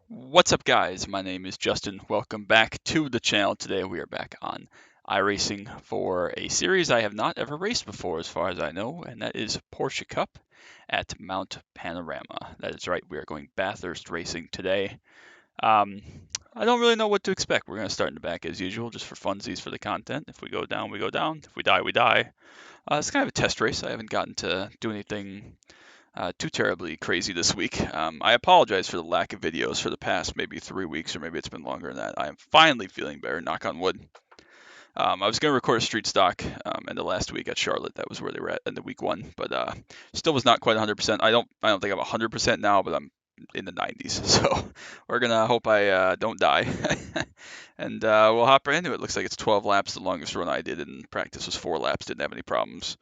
What's up, guys? My name is Justin. Welcome back to the channel. Today we are back on iRacing for a series I have not ever raced before, as far as I know, and that is Porsche Cup at Mount Panorama. That is right, we are going Bathurst racing today. Um, I don't really know what to expect. We're going to start in the back as usual, just for funsies for the content. If we go down, we go down. If we die, we die. It's kind of a test race. I haven't gotten to do anything too terribly crazy this week. I apologize for the lack of videos for the past maybe 3 weeks, or maybe it's been longer than that. I am finally feeling better, knock on wood. I was going to record a street stock in the last week at Charlotte. That was where they were at in the week one, but still was not quite 100%. I don't think I'm 100% now, but I'm in the 90s. So we're gonna hope I don't die, and we'll hop right into it. Looks like it's 12 laps. The longest run I did in practice was 4 laps. Didn't have any problems.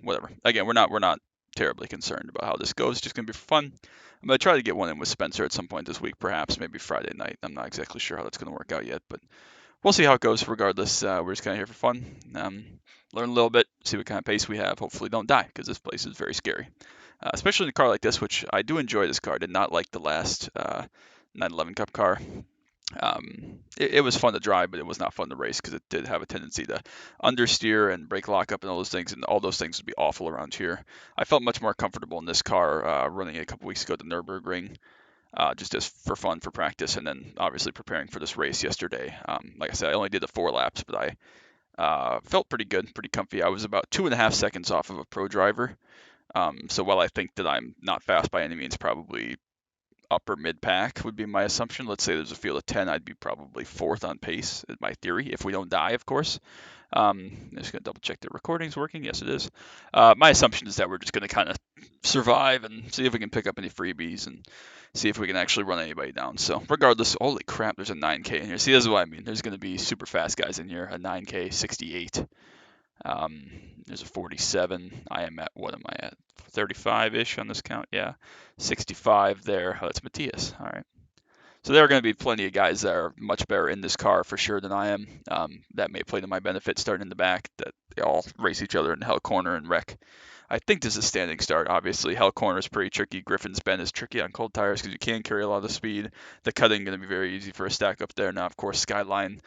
Whatever. Again, we're not terribly concerned about how this goes. It's just gonna be fun. I'm gonna try to get one in with Spencer at some point this week, perhaps maybe Friday night. I'm not exactly sure how that's gonna work out yet, but we'll see how it goes. Regardless, we're just kind of here for fun. Learn a little bit, see what kind of pace we have. Hopefully, don't die, because this place is very scary, especially in a car like this, which I do enjoy. This car. I did not like the last 911 Cup car. It was fun to drive, but it was not fun to race because it did have a tendency to understeer and brake lock up and all those things, and all those things would be awful around here. I felt much more comfortable in this car running it a couple weeks ago at the Nürburgring, just as for fun, for practice, and then obviously preparing for this race yesterday. Like I said, I only did the 4 laps, but I felt pretty good, pretty comfy. I was about 2.5 seconds off of a pro driver. So while I think that I'm not fast by any means, probably upper mid pack would be my assumption. Let's say there's a field of 10, I'd be probably 4th on pace, in my theory, if we don't die, of course. I'm just going to double check the recording's working. Yes, it is. My assumption is that we're just going to kind of survive and see if we can pick up any freebies and see if we can actually run anybody down. So regardless, holy crap, there's a 9K in here. See, this is what I mean. There's going to be super fast guys in here. A 9K 68. There's a 47. I am at, what am I at? 35-ish on this count. Yeah, 65 there. Oh, that's Matthias. All right. So there are going to be plenty of guys that are much better in this car for sure than I am. That may play to my benefit starting in the back, that they all race each other in Hell Corner and wreck. I think this is a standing start. Obviously, Hell Corner is pretty tricky. Griffin's Bend is tricky on cold tires because you can carry a lot of speed. The cutting going to be very easy for a stack up there. Now, of course, Skyline,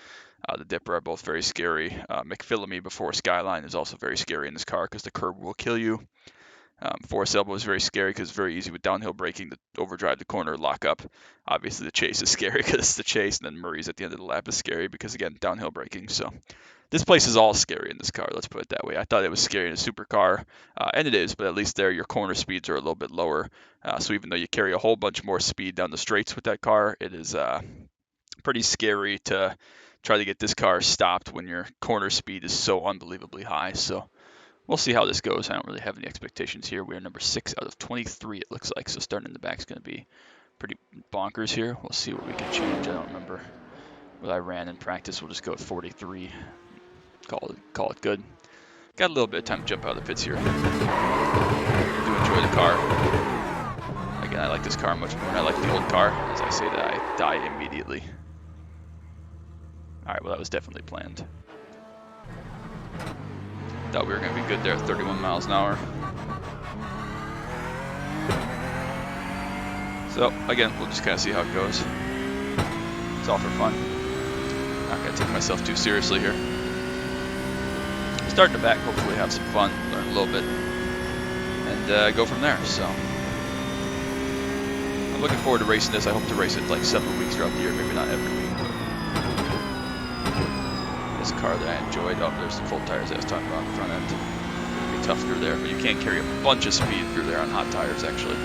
the Dipper are both very scary. McPhillamy before Skyline is also very scary in this car because the curb will kill you. Forest Elbow is very scary because it's very easy with downhill braking to overdrive the corner, lock up. Obviously, the Chase is scary because it's the Chase, and then Murray's at the end of the lap is scary because, again, downhill braking. So this place is all scary in this car, let's put it that way. I thought it was scary in a supercar, and it is, but at least there your corner speeds are a little bit lower. So even though you carry a whole bunch more speed down the straights with that car, it is pretty scary to try to get this car stopped when your corner speed is so unbelievably high. So we'll see how this goes. I don't really have any expectations here. We are number 6 out of 23, it looks like. So starting in the back is going to be pretty bonkers here. We'll see what we can change. I don't remember what I ran in practice. We'll just go with 43. Call it good. Got a little bit of time to jump out of the pits here. I do enjoy the car. Again, I like this car much more than I like the old car. As I say that, I die immediately. Alright, well that was definitely planned. Thought we were going to be good there at 31 miles an hour. So, again, we'll just kind of see how it goes. It's all for fun. Not going to take myself too seriously here. Start in the back, hopefully have some fun, learn a little bit, and go from there. So, I'm looking forward to racing this. I hope to race it like several weeks throughout the year, maybe not every week. This car that I enjoyed. Oh, there's the cold tires I was talking about on the front end. It'll be tough through there, but you can carry a bunch of speed through there on hot tires, actually.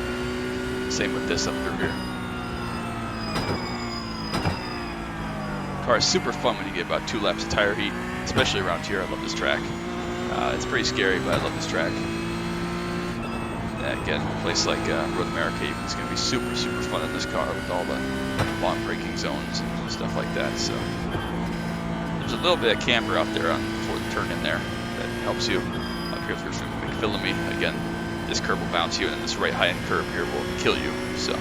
Same with this up through here. Car is super fun when you get about 2 laps of tire heat, especially around here. I love this track. It's pretty scary, but I love this track. And again, a place like Road America, it's going to be super, super fun in this car with all the long braking zones and stuff like that. So there's a little bit of camber out there before the turn in there that helps you. Up here through McPhillamy, again, this curve will bounce you, and then this right high-end curve here will kill you. So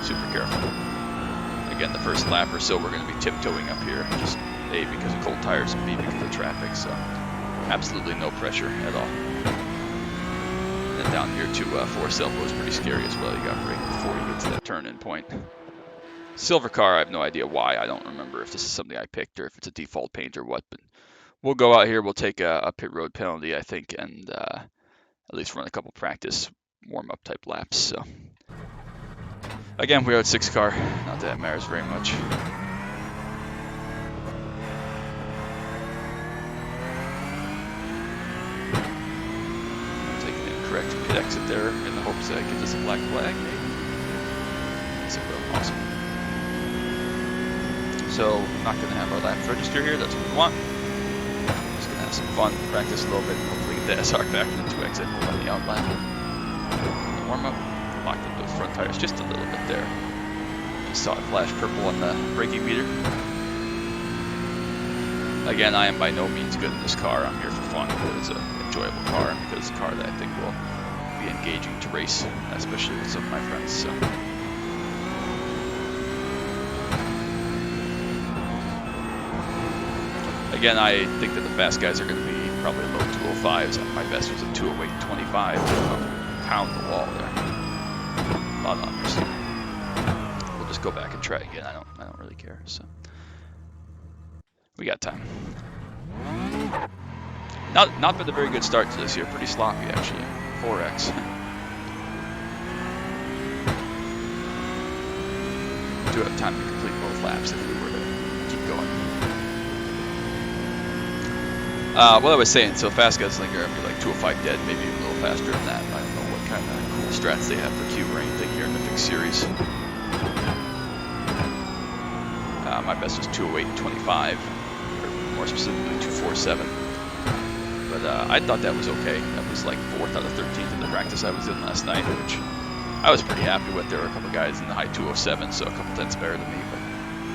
super careful. Again, the first lap or so we're going to be tiptoeing up here, just A, because of cold tires, and B, because of traffic. So absolutely no pressure at all. And then down here to Forest Elbow is pretty scary as well. You got to brake before you get to that turn-in point. Silver car, I have no idea why. I don't remember if this is something I picked or if it's a default paint or what, but we'll go out here. We'll take a pit road penalty, I think, and at least run a couple practice warm-up type laps. So again, we're at 6 car. Not that it matters very much. Taking an incorrect pit exit there in the hopes that it gives us a black flag, maybe. That's awesome. So I'm not going to have our laps register here. That's what we want. Just going to have some fun, practice a little bit, and hopefully get the SR back into 2 exit on the outlap. Warm up, locked up those front tires just a little bit there. Just saw it flash purple on the braking meter. Again, I am by no means good in this car. I'm here for fun because it's an enjoyable car and because it's a car that I think will be engaging to race, especially with some of my friends. So. Again, I think that the fast guys are going to be probably low 205s. My best was a 208.25. Pound the wall there. A lot of unders. We'll just go back and try again. I don't really care. So we got time. Not been a very good start to this year. Pretty sloppy actually. 4x. Do have time to complete both laps if we were to keep going. What I was saying, so fast guys think are up to like 205 dead, maybe even a little faster than that. I don't know what kind of cool strats they have for Q or anything here in the fixed series. My best was 208.25, or more specifically 247. But I thought that was okay. That was like 4th out of 13th in the practice I was in last night, which I was pretty happy with. There were a couple guys in the high 207, so a couple tenths better than me, but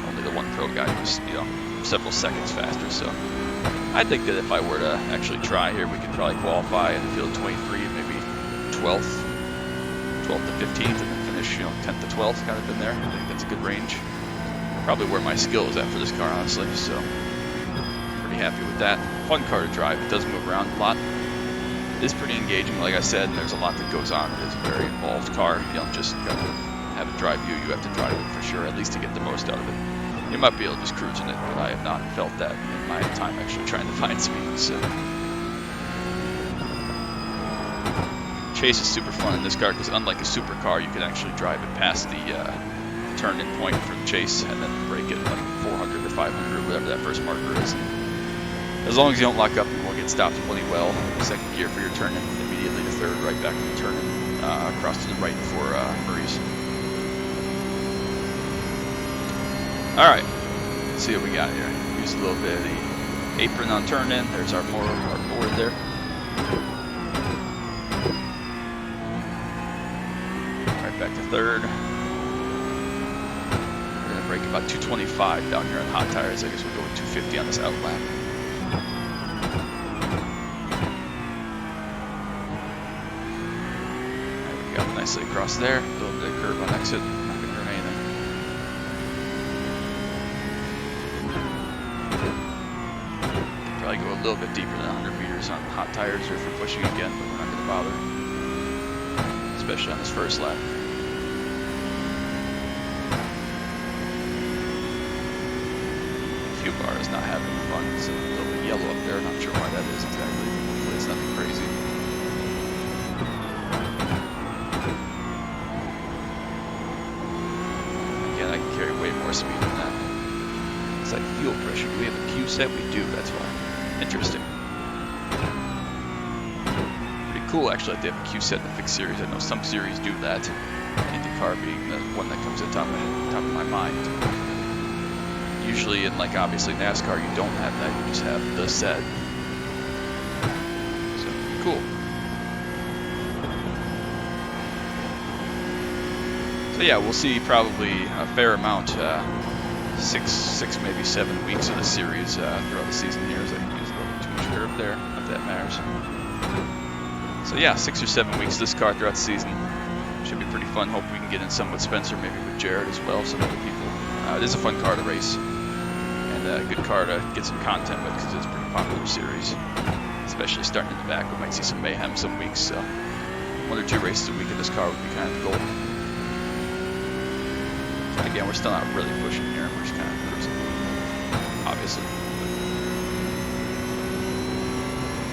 only the one pro guy was, several seconds faster. So I think that if I were to actually try here, we could probably qualify in the field 23 and maybe 12th to 15th, and then finish, 10th to 12th, kind of in there. I think that's a good range. Probably where my skill is at for this car, honestly. So pretty happy with that. Fun car to drive. It does move around a lot. It is pretty engaging, like I said, and there's a lot that goes on. It's a very involved car. You don't just gotta have it drive you. You have to drive it for sure, at least to get the most out of it. You might be able to just cruise in it, but I have not felt that in my time actually trying to find speed. So chase is super fun in this car because unlike a supercar, you can actually drive it past the turn-in point for the chase and then brake it like 400 or 500, whatever that first marker is. As long as you don't lock up, you won't get stopped plenty well. Second gear for your turn-in, immediately to third, right back on the turn-in, across to the right for Murray's. All right, let's see what we got here. Use a little bit of the apron on turn-in. There's our board there. Right back to third. We're gonna brake about 225 down here on hot tires. I guess we'll go with 250 on this outlap. There we go, nicely across there. A little bit of curve on exit. Not gonna hurt anything. Probably go a little bit deeper than 100 meters on hot tires or if we're pushing again, but we're not gonna bother. Especially on this first lap. Fuel bar is not having fun. It's a little bit yellow up there. Not sure why that is exactly. Hopefully it's nothing crazy. Again, I can carry way more speed than that. It's like fuel pressure. Do we have a Q set? We do. That's why. Interesting. Pretty cool, actually, that they have a Q set in the fixed series. I know some series do that. IndyCar being the one that comes to the top of my mind. Usually in, like, obviously NASCAR, you don't have that. You just have the set. So, cool. So yeah, we'll see probably a fair amount, 6, maybe 7 weeks of the series throughout the season here. So I can use a little bit too much curve there. Not that matters. So yeah, 6 or 7 weeks of this car throughout the season. Should be pretty fun. Hope we can get in some with Spencer, maybe with Jared as well, some other people. It is a fun car to race. A good car to get some content with because it's a pretty popular series, especially starting in the back. We might see some mayhem some weeks, so 1 or 2 races a week in this car would be kind of the goal. Again, we're still not really pushing here. We're just kind of cruising, obviously.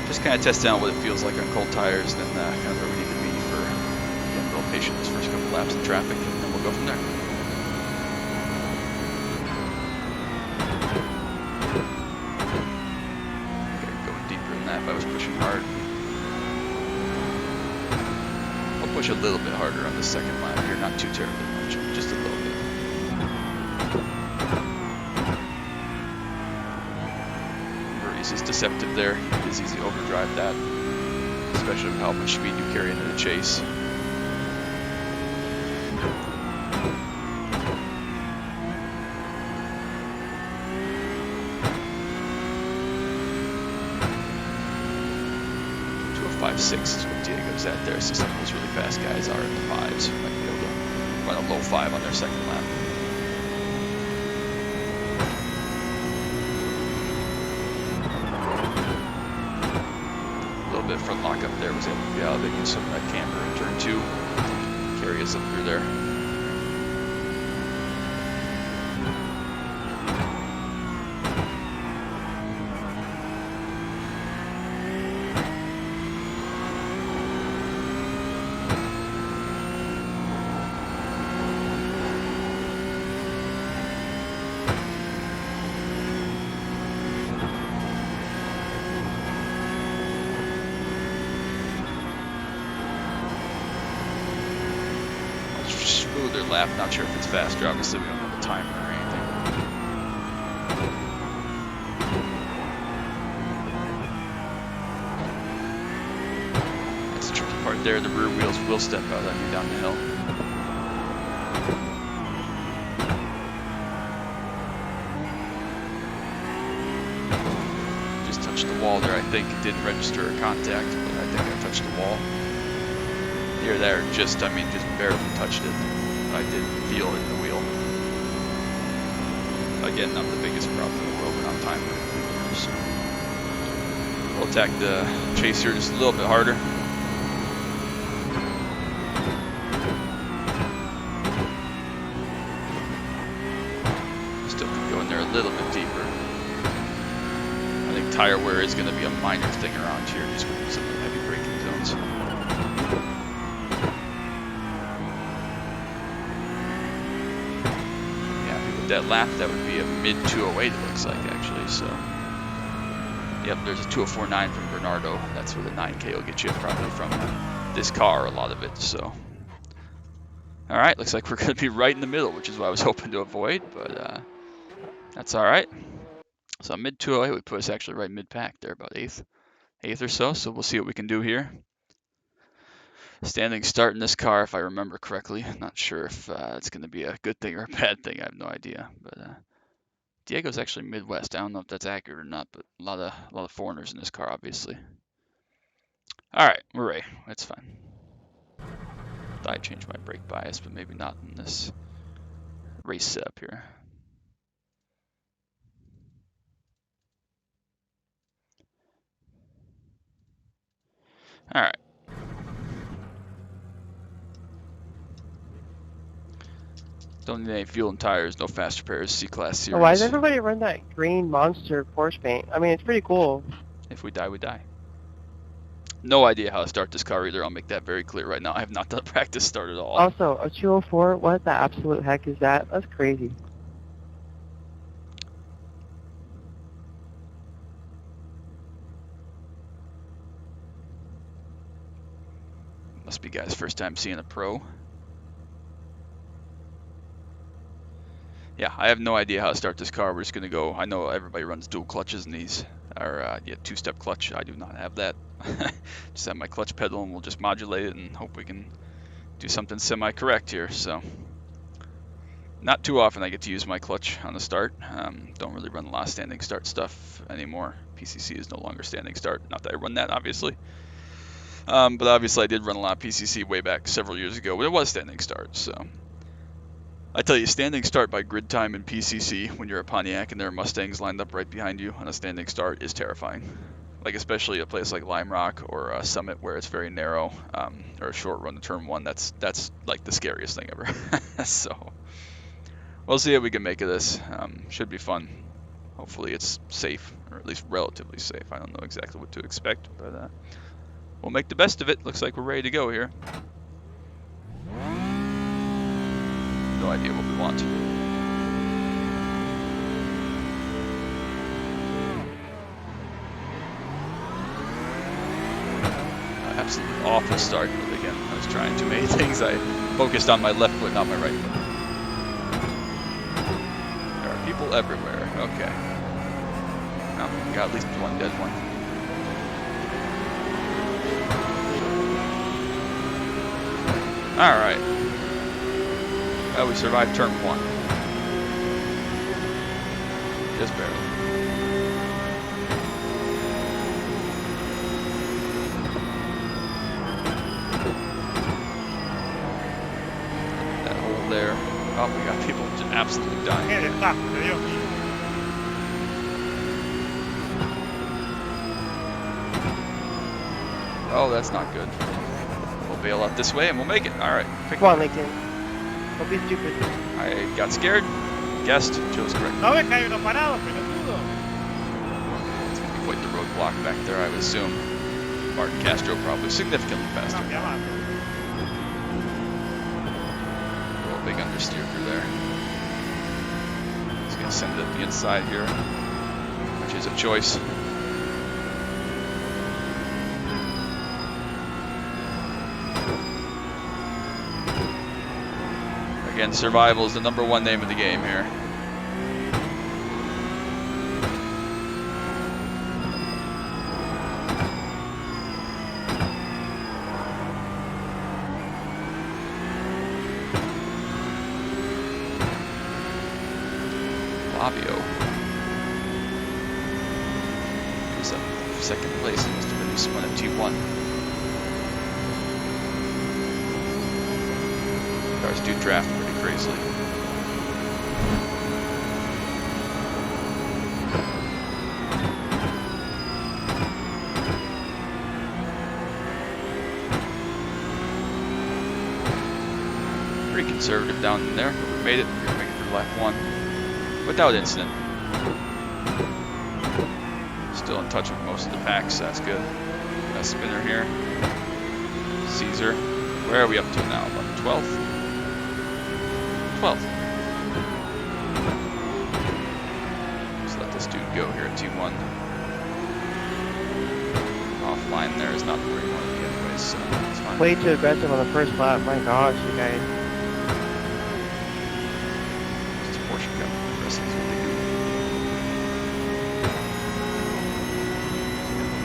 Just kind of testing out what it feels like on cold tires, then kind of where we need to be for getting a little patient this first couple laps in traffic, and then we'll go from there. Okay, going deeper than that if I was pushing hard. I'll push a little bit harder on the second lap here, not too terribly much, just a little bit. Is deceptive there. It is easy to overdrive that, especially with how much speed you carry into the chase. To a 5.6 is what Diego's at there, so some of those really fast guys are in the 5s. Might be able to run a low 5 on their second lap. Bit front lock up there, was able to be out of it, use some of that camber in turn 2, carry us up through there. Smoother lap, not sure if it's faster, obviously we don't have a timer or anything. That's the tricky part there, the rear wheels will step out on you down the hill. Just touched the wall there, I think it didn't register a contact, but I think I touched the wall. Here, there, just barely touched it. I did feel it in the wheel. Again, not the biggest problem in the world, but on time. So we'll attack the chase here just a little bit harder. Still could go in there a little bit deeper. I think tire wear is going to be a minor thing around here, just with some of the heavy braking zones. That lap, that would be a mid 208 it looks like actually, so yep, there's a 204.9 from Bernardo. That's where the 9K will get you, probably from this car, a lot of it. So alright, looks like we're going to be right in the middle, which is what I was hoping to avoid, but that's alright. So mid 208 would put us actually right mid-pack there, about 8th or so we'll see what we can do here. Standing start in this car, if I remember correctly. Not sure if it's going to be a good thing or a bad thing. I have no idea. But Diego's actually Midwest. I don't know if that's accurate or not, but a lot of foreigners in this car, obviously. All right, we're ready. That's fine. Thought I changed my brake bias, but maybe not in this race setup here. All right. Don't need any fuel and tires, no fast repairs, C-Class series. Oh, why does everybody run that green monster Porsche paint? I mean, it's pretty cool. If we die, we die. No idea how to start this car either, I'll make that very clear right now. I have not done a practice start at all. Also, a 204, what the absolute heck is that? That's crazy. Must be guys' first time seeing a pro. Yeah, I have no idea how to start this car. We're just going to go. I know everybody runs dual clutches in these, or two-step clutch. I do not have that. Just have my clutch pedal, and we'll just modulate it and hope we can do something semi-correct here. So not too often I get to use my clutch on the start. Don't really run a lot of standing start stuff anymore. PCC is no longer standing start. Not that I run that, obviously. But obviously I did run a lot of PCC way back several years ago, but it was standing start, so. I tell you, standing start by grid time in PCC when you're a Pontiac and there are Mustangs lined up right behind you on a standing start is terrifying. Like, especially a place like Lime Rock or Summit where it's very narrow, or a short run to turn one, that's like the scariest thing ever. So we'll see what we can make of this. Should be fun. Hopefully it's safe, or at least relatively safe. I don't know exactly what to expect, but we'll make the best of it. Looks like we're ready to go here. No idea what we want. Absolutely awful start, but again, I was trying too many things. I focused on my left foot, not my right foot. There are people everywhere. Okay. Well, we got at least one dead one. Alright. Well, we survived turn 1. Just barely. That hole there. Oh, we got people just absolutely dying. Oh, that's not good. We'll bail out this way and we'll make it. Alright. Come on, Lincoln. Don't be stupid. I got scared. Guessed. Chose correct. No ves que hay uno parado, pelotudo. It's going to be quite the roadblock back there, I would assume. Martin Castro probably significantly faster. A big understeer through there. He's going to send it up the inside here, which is a choice. Again, survival is the #1 name of the game here. Fabio. He was up second place. He must have been spun at T1. Cars do draft pretty crazily. Pretty conservative down in there, but we made it. We're going to make it through lap 1 without incident. Still in touch with most of the packs, so that's good. Got a spinner here. Caesar. Where are we up to now? About 12th? 12th. Just let this dude go here at T1. Offline there is not where you want to be anyways, so it's fine. Way too aggressive on the first lap. My gosh, you guys. It's Porsche Cup. Racing is what they do.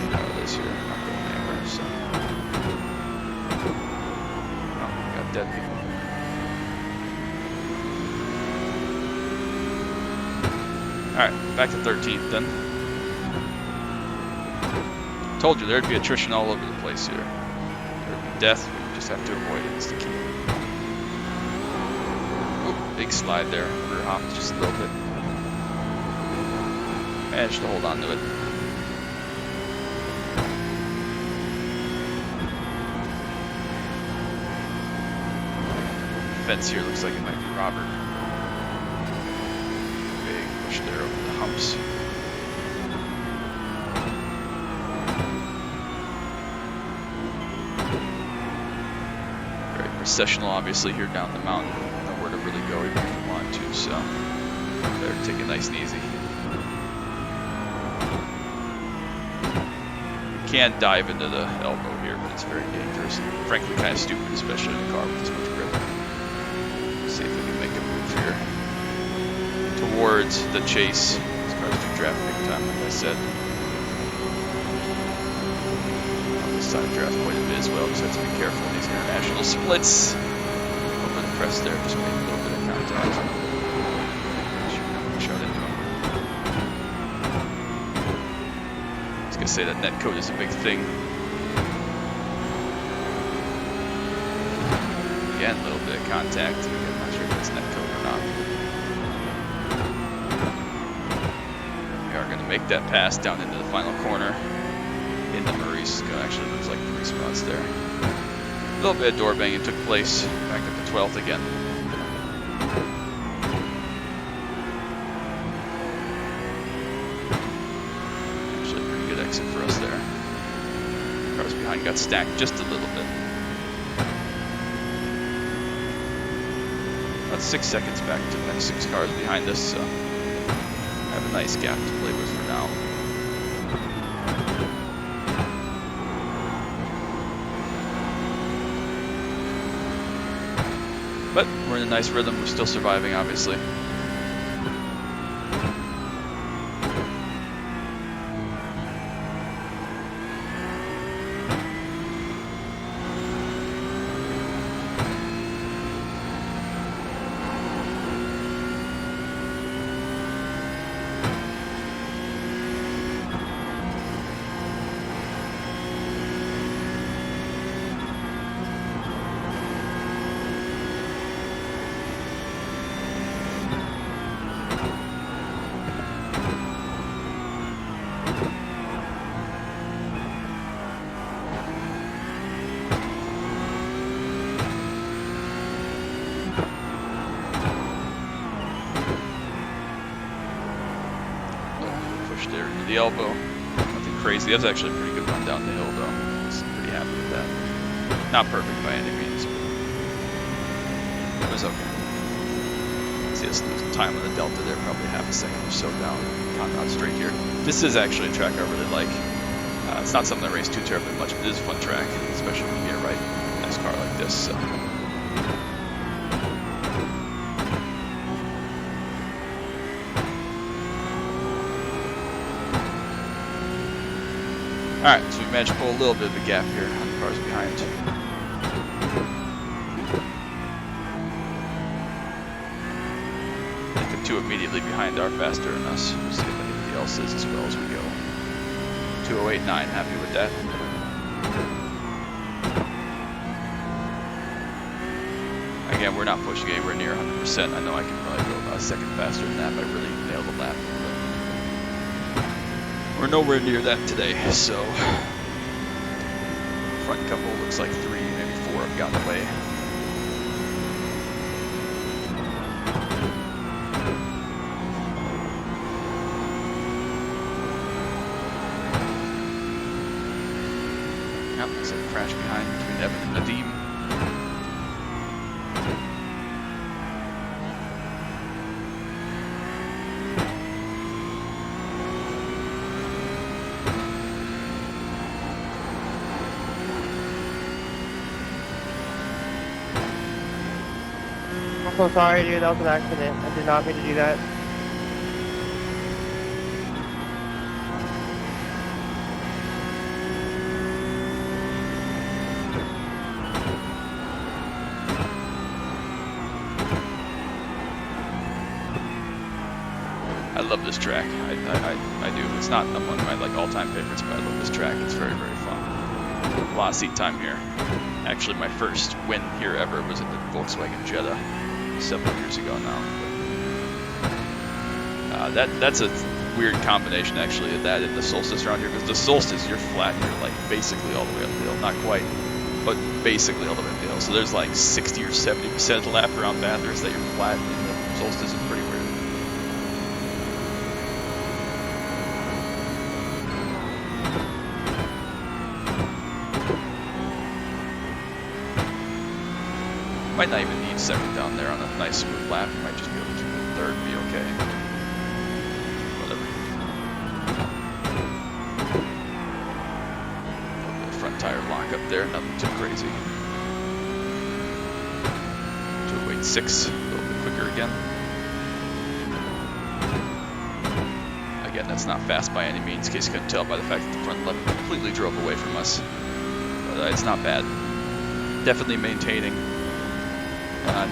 Get out of this here. Not going anywhere, so. Oh, we got dead people. Alright, back to 13th then. Told you there'd be attrition all over the place here. There'd be death, we just have to avoid it. It's the key. Oop, big slide there. Rear hopped just a little bit. Managed to hold on to it. Fence here looks like it might be Robert. There over the humps. Very processional, obviously, here down the mountain. Nowhere to really go even if you want to, so better take it nice and easy. You can dive into the elbow here, but it's very dangerous. And frankly, kind of stupid, especially in a car with this much grip. See if we can make a move here towards the chase. These cars do draft big time, like I said. On this side draft quite a bit as well, just have to be careful in these international splits. Over the crest there, just make a little bit of contact. Shot into him. I was gonna say that net code is a big thing. Again, a little bit of contact. I'm not sure if it's net code or not. Make that pass down into the final corner into Maurice. Actually looks like 3 spots there. A little bit of door banging took place. Back up to 12th again. behind got stacked just a little bit. About 6 seconds back to the next 6 cars behind us, so I have a nice gap to play with for now. But we're in a nice rhythm, we're still surviving, obviously. There into the elbow. Nothing crazy. That was actually a pretty good run down the hill, though. I was pretty happy with that. Not perfect by any means, but it was okay. See us losing time on the delta there, probably half a second or so down Conrad Straight here. This is actually a track I really like. It's not something I race too terribly much, but it is a fun track, especially when you get right in a nice car like this. So. Alright, so we managed to pull a little bit of a gap here on the cars behind. I think the two immediately behind are faster than us. We'll see if anybody else is as well as we go. 2:08.9, happy with that. Again, we're not pushing anywhere near 100%. I know I can probably go about a second faster than that if I really nail the lap. We're nowhere near that today, so front couple looks like 3, maybe 4 have gotten away. Yep, looks like a crash behind between Evan and Nadim. I'm so sorry, dude. That was an accident. I did not mean to do that. I love this track. I do. It's not among my all-time favorites, but I love this track. It's very, very fun. A lot of seat time here. Actually, my first win here ever was in the Volkswagen Jetta several years ago now. But, that's a weird combination actually of that and the Solstice around here, because the Solstice you're flat, you're like basically all the way up the hill, not quite, but basically all the way up the hill. So there's like 60 or 70% of the lap around Bathurst that you're flat, and the Solstice is pretty weird. Might not even need second down there on a nice smooth lap. You might just be able to keep it in third and be okay. Whatever. The front tire lock up there, nothing too crazy. 2:08.6, a little bit quicker again. Again, that's not fast by any means, in case you couldn't tell by the fact that the front left completely drove away from us. But it's not bad. Definitely maintaining.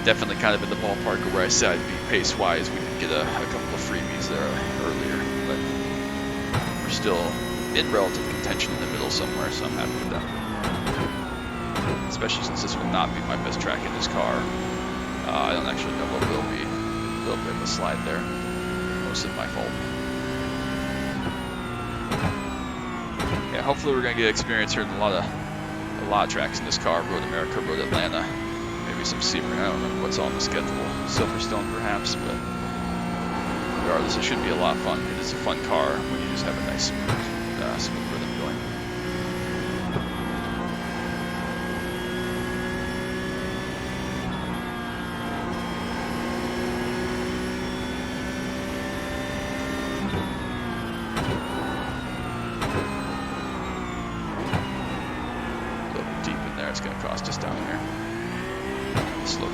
Definitely kind of in the ballpark of where I said I'd be pace-wise. We did get a couple of freebies there earlier, but we're still in relative contention in the middle somewhere, so I'm happy with that. Especially since this will not be my best track in this car. I don't actually know what will be. A little bit of a slide there. Mostly my fault. Yeah, hopefully we're going to get experience here in a lot of tracks in this car. Road America, Road Atlanta. Some Sebring, I don't remember what's on the schedule, Silverstone perhaps, but regardless, it should be a lot of fun. It is a fun car when you just have a nice smooth rhythm going.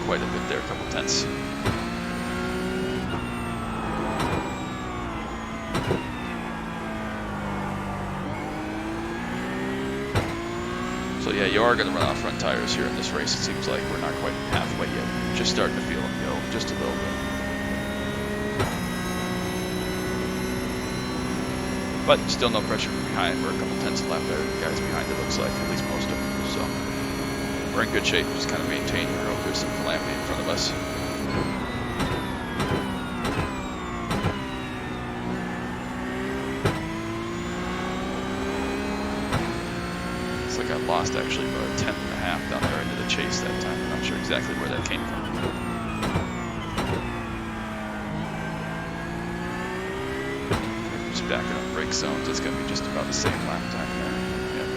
quite a bit there, a couple tenths. So yeah, you are going to run out front tires here in this race. It seems like we're not quite halfway yet. Just starting to feel them go, just a little bit. But still no pressure from behind. We're a couple tenths left there. The guys behind, it looks like, at least most of them. So we're in good shape. Just kind of maintain here. Hope there's some calamity in front of us. Looks like I lost actually about a tenth and a half down there into the chase that time. I'm not sure exactly where that came from. Backing up brake zones, it's going to be just about the same lap time there. Yep.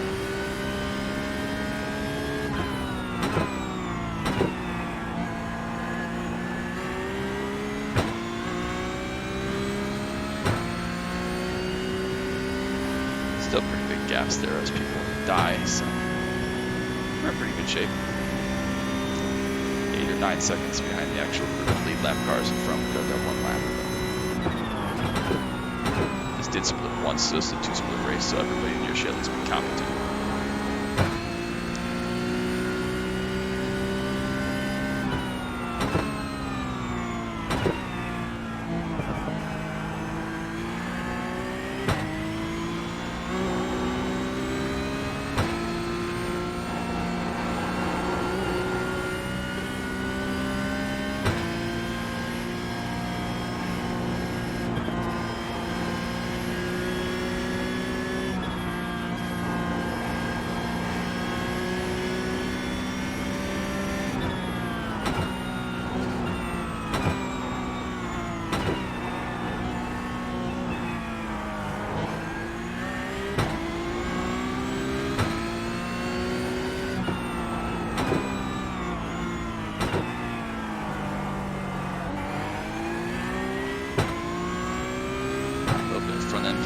Still pretty big gaps there as people die, so we're in pretty good shape. 8 or 9 seconds behind the actual lead lap cars in front. We got that one lap. Did split once, so it's a 2-split race, so everybody in your shed has been competent.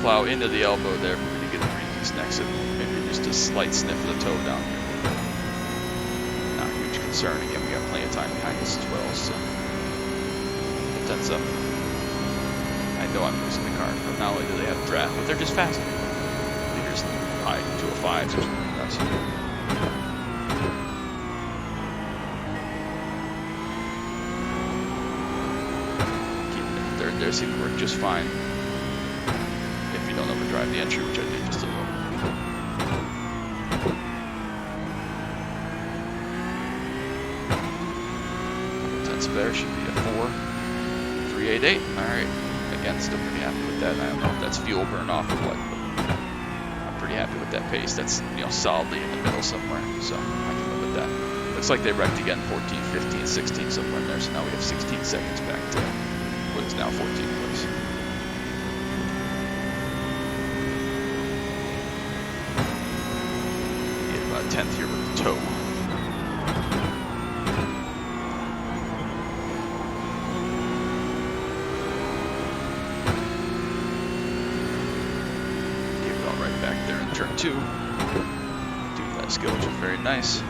Plow into the elbow there, we're going to get a pretty decent exit. Maybe just a slight sniff of the toe down here. Not a huge concern. Again, we got plenty of time behind us as well, so tenths up. I know I'm losing the car, but not only do they have draft, but they're just faster. They're just high 205s or something like that. Keeping it third there seemed to work just fine. Don't overdrive the entry, which I did just a little. Tenths there should be a 4.388. Alright. Again, still pretty happy with that. I don't know if that's fuel burn off or what, but I'm pretty happy with that pace. That's, you know, solidly in the middle somewhere, so I can live with that. Looks like they wrecked again 14, 15, 16 somewhere in there, so now we have 16 seconds back to what is now 14th place. Get about a tenth here with the toe. Get it all right back there in turn 2. Do that skill, which is very nice.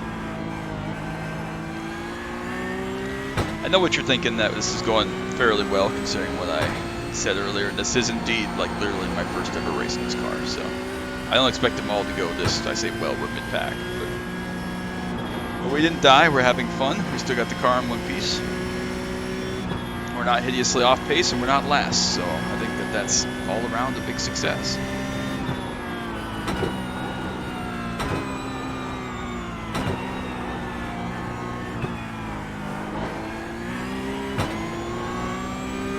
I know what you're thinking, that this is going fairly well considering what I said earlier. This is indeed like literally my first ever race in this car, so I don't expect them all to go this. I say well, we're mid-pack, but we didn't die. We're having fun. We still got the car in one piece. We're not hideously off pace, and we're not last, so I think that that's all around a big success.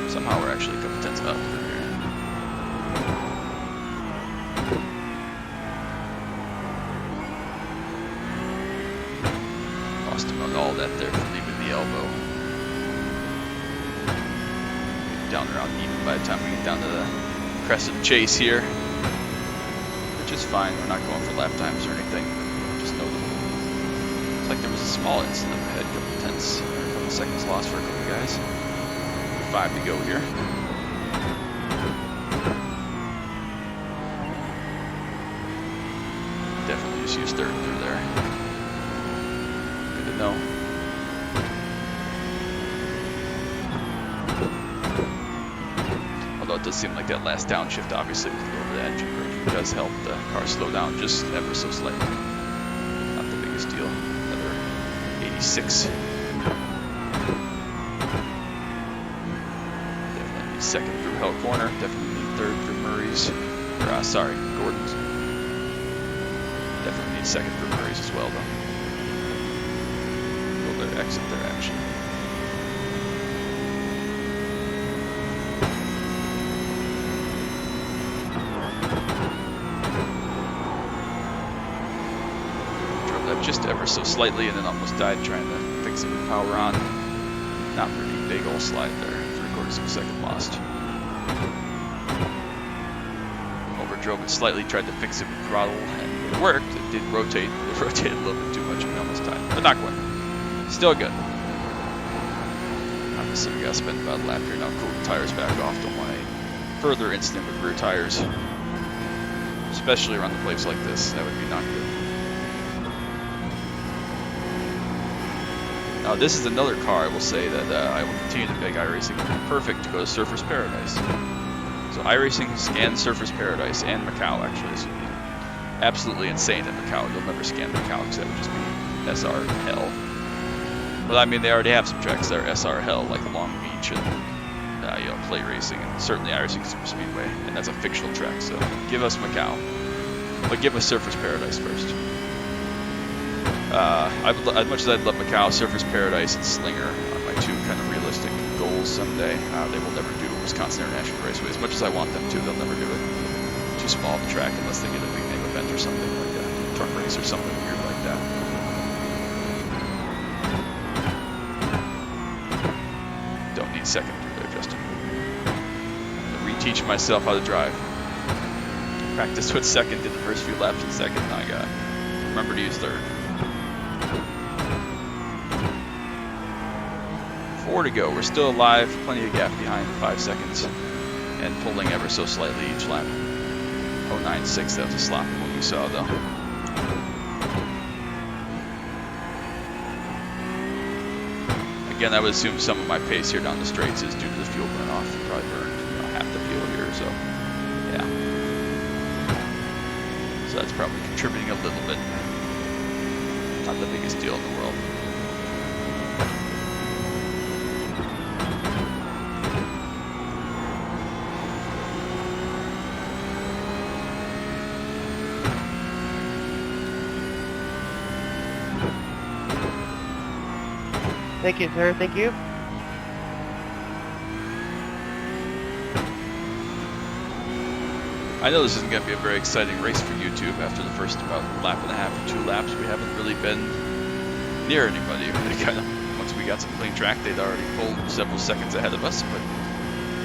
Somehow we're actually a couple tenths up from here. Lost about all that there for leaving the elbow. Down around even by the time we get down to the crest of the chase here. Which is fine, we're not going for lap times or anything. Just notable. Looks like there was a small incident ahead, a couple tenths, or a couple seconds lost for a couple guys. 5 to go here. Definitely just use third through there. Good to know. it does seem like that last downshift, obviously, with a little bit of engine braking, does help the car slow down just ever so slightly. Not the biggest deal. Another 86. Definitely need second through Hell Corner. Definitely need third through Murray's. Or, sorry, Gordon's. Definitely need second through Murray's as well, though. A little bit of exit there, actually. Just ever so slightly, and then almost died trying to fix it with power on. Not pretty big old slide there. 3/4 of a second lost. Overdrove it slightly, tried to fix it with throttle, and it worked. It did rotate. It rotated a little bit too much, and we almost died. But not quite. Still good. Obviously, we gotta spend about a lap here now. Cool the tires back off. Don't want a further incident with rear tires, especially around the place like this. That would be not good. Now this is another car I will say that I will continue to beg iRacing would be perfect to go to Surfers Paradise. So iRacing, scan Surfers Paradise, and Macau actually. This would be absolutely insane in Macau. You'll never scan Macau because that would just be SR hell. But I mean, they already have some tracks that are SR hell, like Long Beach and you know, Play Racing, and certainly iRacing Super Speedway, and that's a fictional track. So give us Macau, but give us Surfers Paradise first. As much as I'd love Macau, Surfers Paradise and Slinger are my two kind of realistic goals someday. They will never do Wisconsin International Raceway. As much as I want them to, they'll never do it. Too small of a track unless they get a big name event or something like that. Truck race or something weird like that. Don't need second through there, Justin. I'm gonna reteach myself how to drive. Practiced with second, did the first few laps in second, now I gotta remember to use third. 4 to go. We're still alive. Plenty of gap behind. 5 seconds. And pulling ever so slightly each lap. 0.96. That was a sloppy one we saw, though. Again, I would assume some of my pace here down the straights is due to the fuel burn off. Probably burned half the fuel here, so yeah. So that's probably contributing a little bit. Not the biggest deal in the world. Thank you, sir. Thank you. I know this isn't going to be a very exciting race for YouTube after the first about lap and a half or 2 laps. We haven't really been near anybody. Once we got some clean track, they'd already pulled several seconds ahead of us, but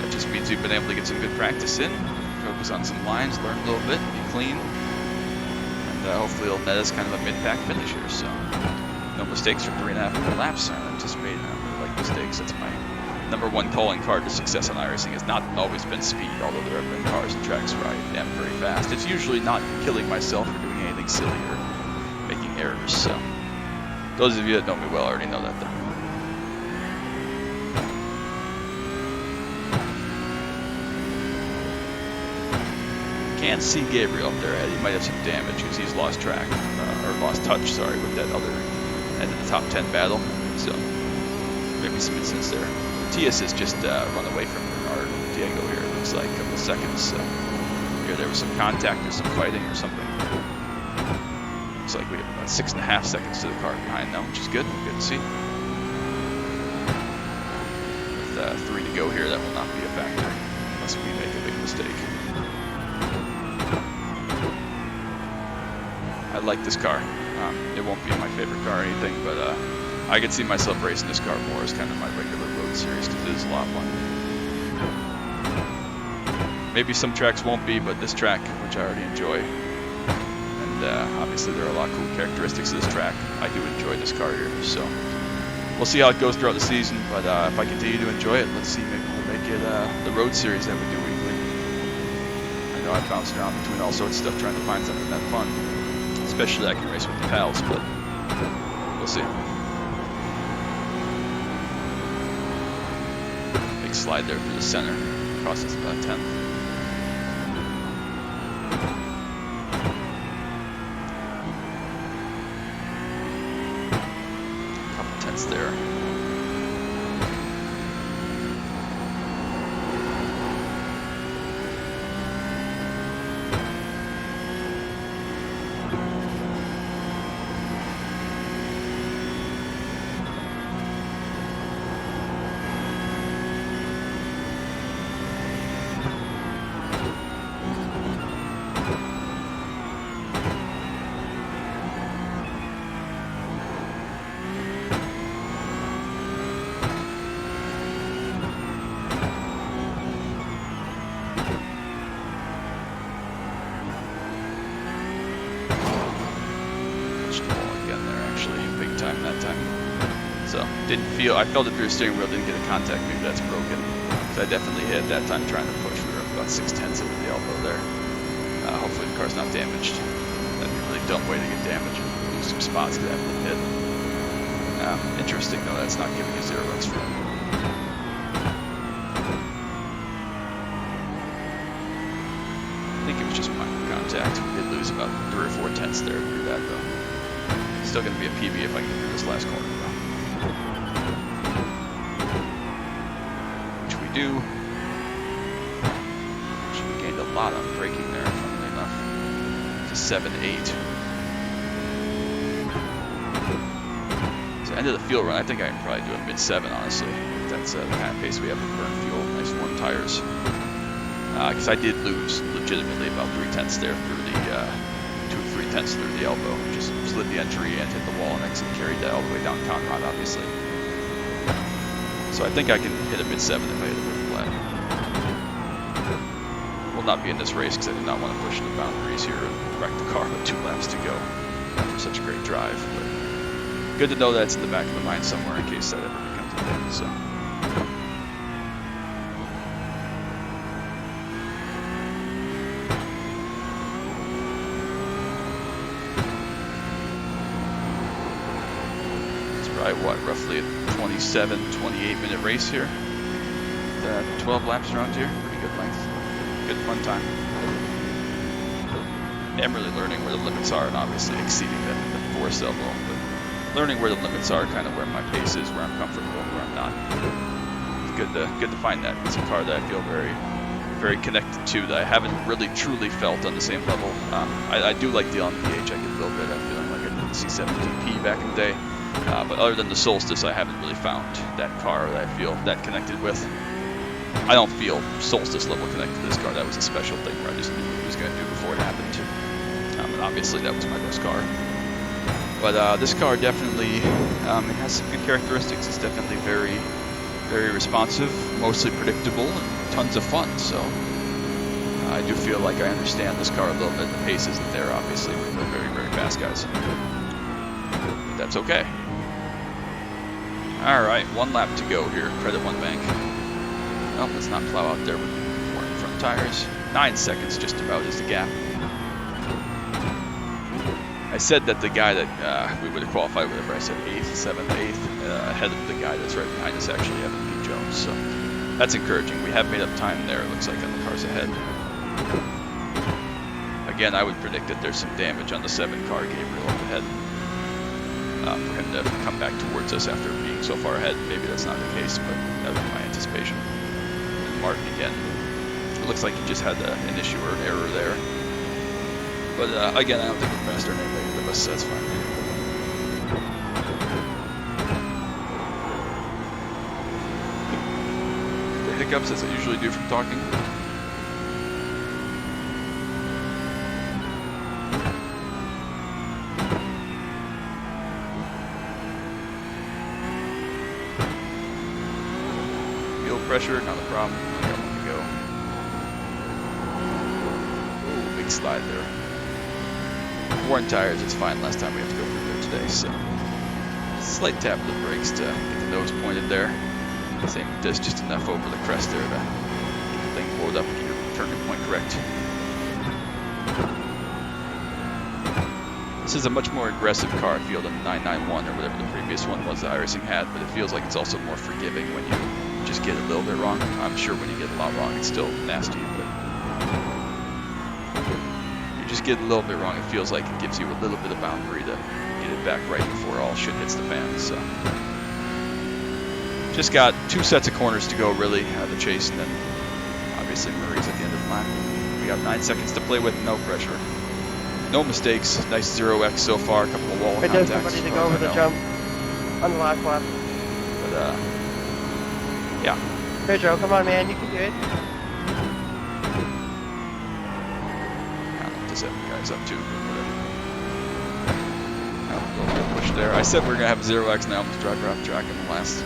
that just means we've been able to get some good practice in, focus on some lines, learn a little bit, be clean, and hopefully it'll net us kind of a mid-pack finish here. So no mistakes for 3.5 laps. I'm anticipating. I don't really like mistakes. That's my #1 calling card to success on iRacing. Has not always been speed, although there have been cars and tracks where I am very fast. It's usually not killing myself or doing anything silly or making errors. So those of you that know me well already know that, though. Can't see Gabriel up there ahead. He might have some damage because he's lost track, or lost touch, sorry, with that other end of the top 10 battle. So maybe some incidents there. Matias has just run away from Bernard Diego here, it looks like, a couple of seconds. So here there was some contact or some fighting or something. Looks like we have about 6.5 seconds to the car behind now, which is good. Good to see. With 3 to go here, that will not be a factor unless we make a big mistake. I like this car. It won't be my favorite car or anything, but I could see myself racing this car more as kind of my regular road series because it is a lot of fun. Maybe some tracks won't be, but this track, which I already enjoy, and obviously there are a lot of cool characteristics of this track. I do enjoy this car here, so we'll see how it goes throughout the season. But if I continue to enjoy it, let's see, maybe we'll make it the road series that we do weekly. I know I've bounced around between all sorts of stuff trying to find something that fun. Especially I can race with the pals, but we'll see. Big slide there through the center. cost us about a tenth. Couple tenths there. I felt it through the steering wheel, didn't get a contact, maybe that's broken. So I definitely hit that time trying to push. We were about 6/10 over the elbow there. Hopefully the car's not damaged. That'd be a really dumb way to get damaged and lose some spots because I haven't been hit. Interesting though, that's not giving you 0 runs from. I think it was just minor contact. We did lose about 3 or 4 tenths there through that though. Still going to be a PB if I can get through this last corner though. Do. Actually, we gained a lot on braking there, funnily enough. To 7.8. So end of the fuel run, I think I can probably do a mid-7, honestly. If that's the kind of pace we have to burn fuel. Nice warm tires. Because I did lose legitimately about 3 tenths there through the 2 or 3 tenths through the elbow. Just slid the entry and hit the wall and actually carried that all the way down Conrad, obviously. So I think I can hit a mid-7 if I hit a perfect lap. Will not be in this race because I do not want to push the boundaries here and wreck the car with 2 laps to go after such a great drive. But good to know that's in the back of my mind somewhere in case that ever becomes a thing. So. What, roughly a 27, 28 minute race here. 12 laps around here, pretty good length. Good fun time. I'm really learning where the limits are and obviously exceeding the force level, but learning where the limits are, kind of where my pace is, where I'm comfortable and where I'm not. It's good to find that. It's a car that I feel very, very connected to that I haven't really truly felt on the same level. I do like the LMPH, I get a little bit of feeling like I did the C17P back in the day. But other than the Solstice, I haven't really found that car that I feel that connected with. I don't feel Solstice level connected to this car. That was a special thing where I just knew what it was going to do before it happened. And obviously that was my best car. But this car definitely, it has some good characteristics. It's definitely very, very responsive, mostly predictable, and tons of fun. So I do feel like I understand this car a little bit. The pace isn't there, obviously, with the very, very fast guys. But that's okay. Alright, 1 lap to go here, Credit One Bank. Oh, let's not plow out there with 4 front tires. 9 seconds just about is the gap. I said that the guy that we would have qualified with, I said 8th, 7th, 8th, ahead of the guy that's right behind us, actually, Evan P. Jones. So that's encouraging. We have made up time there, it looks like, on the cars ahead. Again, I would predict that there's some damage on the 7 car, Gabriel, up ahead. For him to come back towards us after being so far ahead. Maybe that's not the case, but that would be my anticipation. And Martin again. It looks like he just had an issue or an error there. But again, I don't think we're faster than anybody of us, so that's fine. The hiccups as I usually do from talking. Pressure, not a problem. Only got 1 to go. Ooh, big slide there. Worn tires, it's fine. Last time we have to go through there today, so slight tap of the brakes to get the nose pointed there. Same does just enough over the crest there to get the thing pulled up and get your turning point correct. This is a much more aggressive car, I feel, than the 991 or whatever the previous one was that iRacing had, but it feels like it's also more forgiving when you just get a little bit wrong. I'm sure when you get a lot wrong, it's still nasty, but you just get a little bit wrong. It feels like it gives you a little bit of boundary to get it back right before all shit hits the fan. So just got 2 sets of corners to go, really, the chase, and then obviously Murray's at the end of the lap. We got 9 seconds to play with, no pressure. No mistakes, nice 0x so far, a couple of wall I did contacts. somebody to go over the jump on the last lap. But, yeah. Pedro, come on, man, you can do it. I don't know what this guy's up to, but whatever. A little bit of push there. I said we were going to have 0x, now I'm just driver off track in the last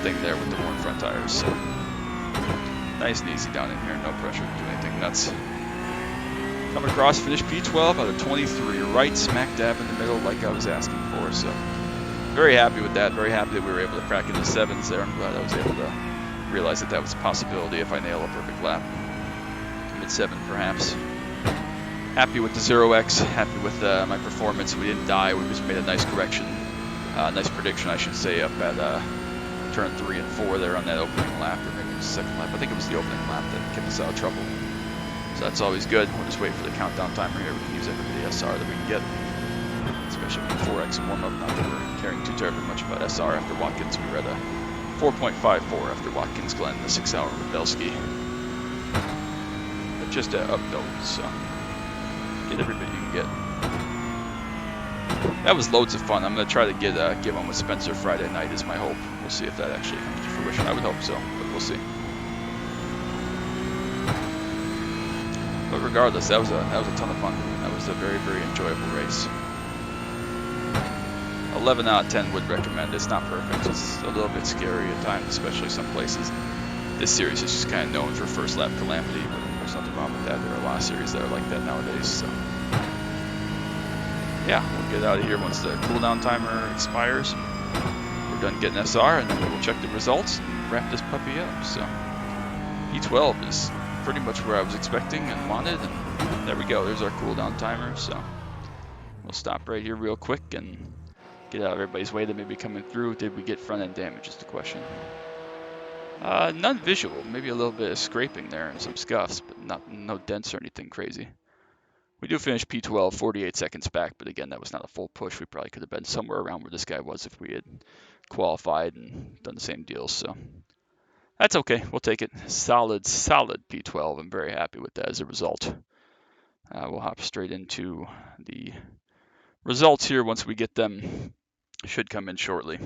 thing there with the worn front tires. So nice and easy down in here, no pressure to do anything nuts. Coming across, finished P12 out of 23, right smack dab in the middle like I was asking for. So very happy with that, very happy that we were able to crack into 7s there. I'm glad I was able to realize that that was a possibility if I nail a perfect lap. Mid-7 perhaps. Happy with the 0x, happy with my performance. We didn't die, we just made a nice correction, nice prediction I should say, up at turn 3 and 4 there on that opening lap, or maybe it was the second lap. I think it was the opening lap that kept us out of trouble. So that's always good. We'll just wait for the countdown timer here. We can use every SR that we can get, especially with the 4x warm-up. Not that we're caring too terribly much about SR after Watkins. We were at a 4.54 after Watkins Glen, the 6-hour with Belsky. But just a up note, so get every bit you can get. That was loads of fun. I'm going to try to get one with Spencer Friday night is my hope. We'll see if that actually comes to fruition. I would hope so, but we'll see. But regardless, that was a ton of fun. That was a very, very enjoyable race. 11 out of 10 would recommend. It's not perfect. It's a little bit scary at times, especially some places. This series is just kind of known for first lap calamity, but there's nothing wrong with that. There are a lot of series that are like that nowadays. So yeah, we'll get out of here once the cooldown timer expires. We're done getting SR, and then we'll check the results and wrap this puppy up. So E12 is pretty much where I was expecting and wanted, and there we go. There's our cooldown timer. So we'll stop right here real quick and get out of everybody's way that may be coming through. Did we get front end damage is the question. None visual, maybe a little bit of scraping there and some scuffs, but no dents or anything crazy. We do finish P12, 48 seconds back, but again, that was not a full push. We probably could have been somewhere around where this guy was if we had qualified and done the same deal. So that's okay. We'll take it. Solid P12. I'm very happy with that as a result. We'll hop straight into the results here once we get them. Should come in shortly.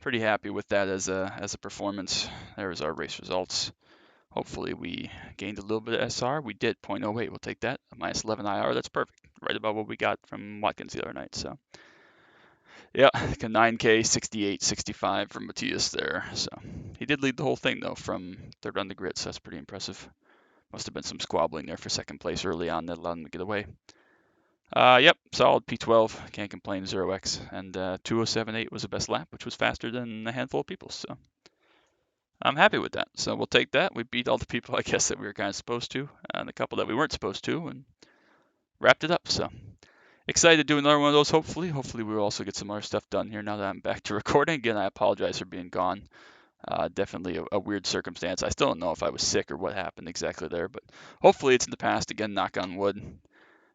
Pretty happy with that as a performance. There's our race results. Hopefully we gained a little bit of SR. We did, 0.08. We'll take that. A minus 11 IR. That's perfect. Right about what we got from Watkins the other night. So yeah, like a 9K, 68, 65 from Matthias there. So he did lead the whole thing though from third on the grid. So that's pretty impressive. Must have been some squabbling there for second place early on that allowed him to get away. Yep, solid P12. Can't complain. 0x, and 2:07.8 was the best lap, which was faster than a handful of people. So I'm happy with that. So we'll take that. We beat all the people, I guess, that we were kind of supposed to, and a couple that we weren't supposed to, and wrapped it up. So excited to do another one of those, hopefully. Hopefully we'll also get some other stuff done here now that I'm back to recording. Again, I apologize for being gone. Definitely a weird circumstance. I still don't know if I was sick or what happened exactly there, but hopefully it's in the past. Again, knock on wood.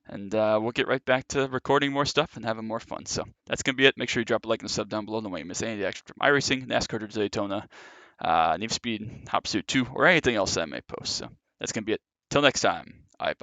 And we'll get right back to recording more stuff and having more fun. So that's going to be it. Make sure you drop a like and a sub down below. Don't want to miss any of the action from iRacing, NASCAR to Daytona, Need for Speed, Hop Pursuit 2, or anything else that I may post. So that's going to be it. Till next time, bye.